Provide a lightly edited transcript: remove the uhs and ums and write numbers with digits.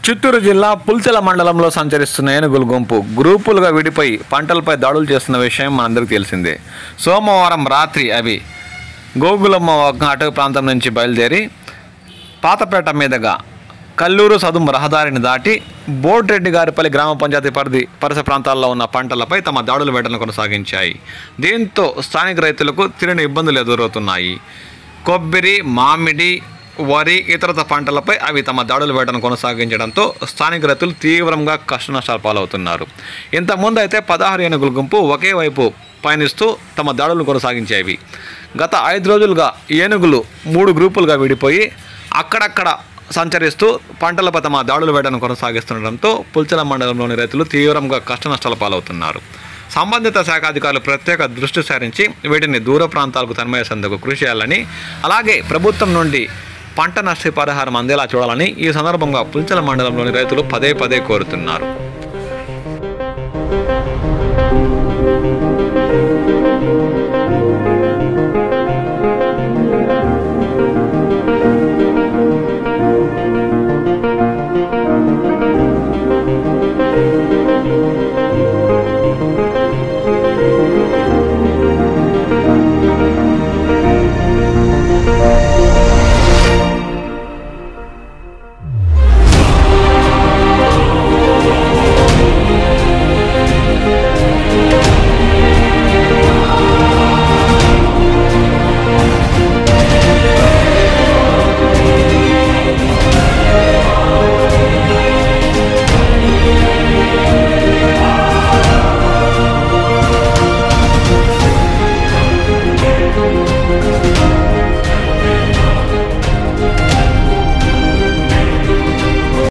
చిత్తూరు జిల్లా పుల్చెల మండలంలో సంచరిస్తున్న ఏనుగుల గుంపు గ్రూపులుగా విడిపోయి పంటలపై దాడులు చేస్తున్న విషయం మనందరికీ తెలిసిందే. సోమవారం రాత్రి అవి గోగులమ్మ అటవీ ప్రాంతం నుంచి బయలుదేరి పాతపేట మీదుగా కల్లూరు సదుం రహదారిని దాటి బోడ్రెడ్డి గారిపల్లి గ్రామ పంచాయతీ పరిసర ప్రాంతాల్లో ఉన్న పంటలపై తమ దాడులు వేటలను కొనసాగించాయి. దీంతో స్థానిక రైతులకు తీరని ఇబ్బందులు ఎదురవుతున్నాయి. కొబ్బరి, మామిడి, వరి ఇతరత పంటలపై అవి తమ దాడులు వేటను కొనసాగించడంతో స్థానిక రైతులు తీవ్రంగా కష్టనష్టాలు పాలవుతున్నారు. ఇంతకుముందు అయితే 16 ఏనుగుల గుంపు ఒకే వైపు పయనిస్తూ తమ దాడులు కొనసాగించేవి. గత 5 రోజులుగా ఏనుగులు 3 గ్రూపులుగా విడిపోయి అక్కడక్కడ సంచరిస్తూ పంటలపై తమ దాడులు వేటను కొనసాగిస్తుండటంతో పుల్చెల మండలంలోని రైతులు తీవ్రంగా కష్టనష్టాల పాలవుతున్నారు. సంబంధిత శాఖ అధికారులు ప్రత్యేక దృష్టి సారించి వీటిని దూర ప్రాంతాలకు తరిమేసేందుకు కృషి చేయాలని, అలాగే ప్రభుత్వం నుండి పంట నష్టపరిహారం అందేలా చూడాలని ఈ సందర్భంగా పుల్చెల మండలంలోని రైతులు పదే పదే కోరుతున్నారు.